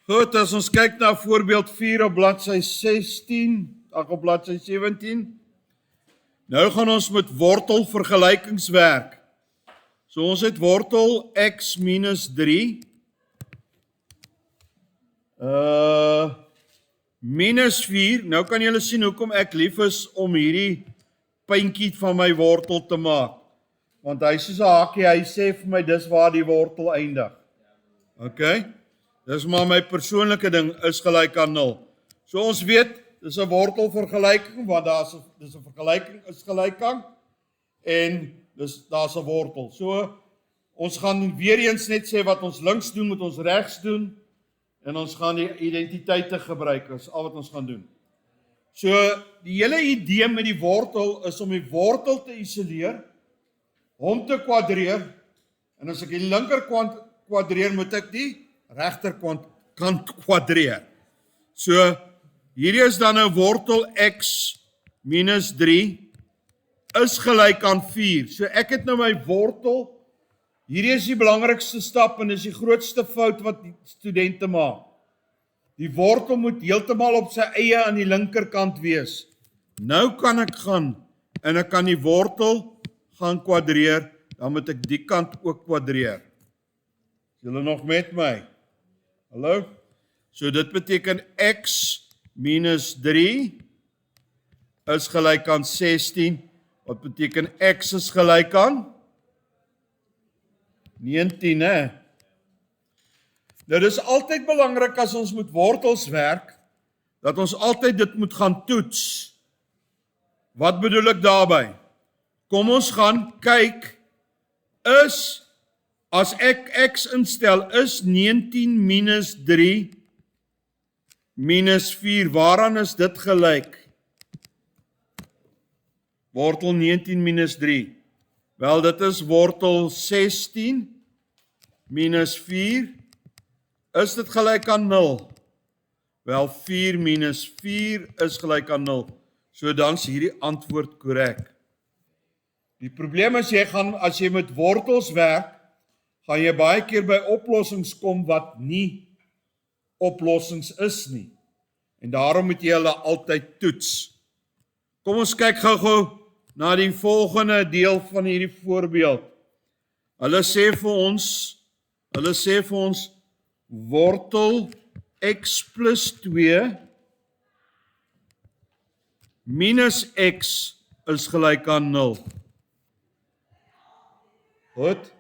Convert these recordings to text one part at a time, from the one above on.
Goed, as ons kyk na voorbeeld 4 op bladsy 16, op bladsy 17. Nou gaan ons met wortelvergelykings werk. So ons het wortel x minus 3 minus 4. Nou kan julle sien hoekom ek lief is om hierdie puntjie van my wortel te maak. Want hy is soos 'n hakie, hy sê vir my dis waar die wortel eindig. OK? Dis maar my persoonlike ding is gelyk aan 0. So ons weet, dis 'n wortelvergelyking, want dis 'n vergelyking is gelykang en daar's 'n wortel. So ons gaan weer eens net sê wat ons links doen, moet ons regs doen en ons gaan die identiteite gebruik, is al wat ons gaan doen. So die hele idee met die wortel is om die wortel te isoleer, hom te kwadreer, en as ek die linkerkant kwadreer, moet ek die regterkant kwadreer. So hierdie is dan 'n wortel x minus 3 is gelyk aan 4. So ek het nou my wortel, hierdie is die belangrikste stap en is die grootste fout wat die studente maak. Die wortel moet heeltemal op sy eie aan die linkerkant wees. Nou kan ek gaan en ek kan die wortel gaan kwadreer, dan moet ek die kant ook kwadreer. Is julle nog met my? Hallo? So dit beteken x minus 3 is gelyk aan 16. Wat beteken x is gelyk aan 19, hè? Nou dis altyd belangrik as ons met wortels werk, dat ons altyd dit moet gaan toets. Wat bedoel ek daarby? Kom ons gaan kyk, as ek x instel, is 19 minus 3 minus 4, waaraan is dit gelyk? Wortel 19 minus 3. Wel, dit is wortel 16 minus 4. Is dit gelyk aan 0? Wel, 4 minus 4 is gelyk aan 0. So dan is hierdie antwoord korrek. Die probleem is, as jy met wortels werk, gaan jy baie keer by oplossings kom wat nie oplossings is nie. En daarom moet jy hulle altyd toets. Kom ons kyk gou-gou na die volgende deel van hierdie voorbeeld. Hulle sê vir ons wortel x plus 2 minus x is gelyk aan 0. Goed.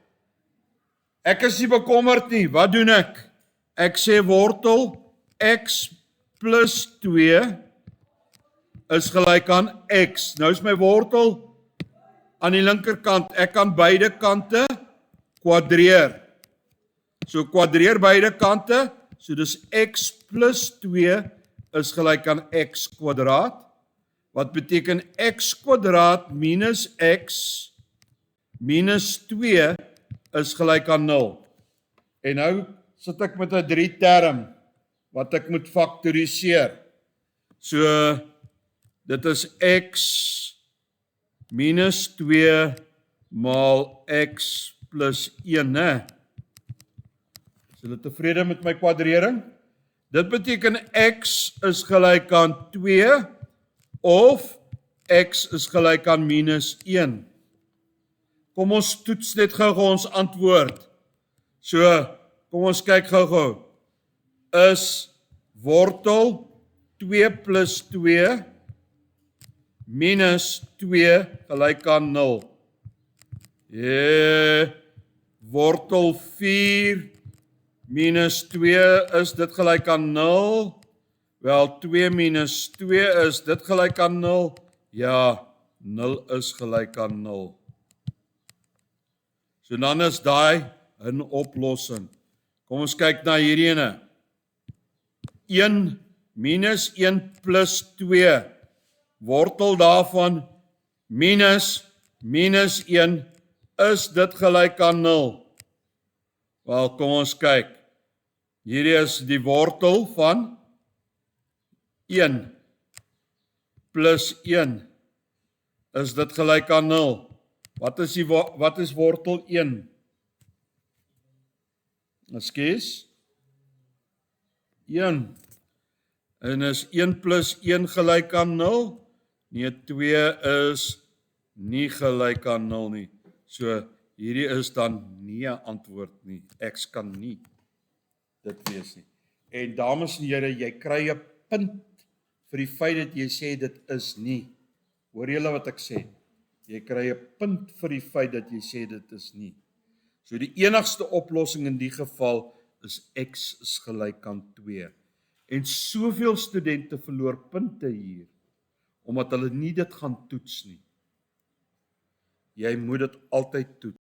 Ek is nie bekommerd nie. Wat doen ek? Ek sê wortel x plus 2 is gelyk aan x. Nou is my wortel aan die linkerkant. Ek kan beide kante kwadreer. So kwadreer beide kante. So dis x plus 2 is gelyk aan x kwadraat. Wat beteken x kwadraat minus x minus 2 is gelyk aan 0. En nou sit ek met 'n 3 term wat ek moet faktoriseer. So dit is x minus 2 maal x plus 1, né? Is julle tevrede met my kwadrering? Dit beteken x is gelyk aan 2 of x is gelyk aan minus 1. Kom ons toets net gou-gou ons antwoord. So, kom ons kyk gou-gou. Is wortel 2 plus 2 minus 2 gelyk aan 0. Wortel 4 minus 2, is dit gelyk aan 0? Wel, 2 minus 2, is dit gelyk aan 0? Ja, 0 is gelyk aan 0. So dan is daai 'n oplossing. Kom ons kyk na hierdie ene. 1 minus 1 plus 2. Wortel daarvan minus 1, is dit gelyk aan 0? Wel, kom ons kyk. Hierdie is die wortel van 1 plus 1. Is dit gelyk aan 0? Wat is wortel 1? Ekskuus. 1. En is 1 plus 1 gelyk aan 0? Nee, 2 is nie gelyk aan 0 nie. So, hierdie is dan nie 'n antwoord nie. X kan nie dit wees nie. En dames en here, jy kry 'n punt vir die feit dat jy sê dit is nie. Hoor julle wat ek sê? Jy kry 'n punt vir die feit dat jy sê dit is nie. So die enigste oplossing in die geval is X is gelyk aan 2. En soveel studente verloor punte hier, omdat hulle nie dit gaan toets nie. Jy moet dit altyd toets.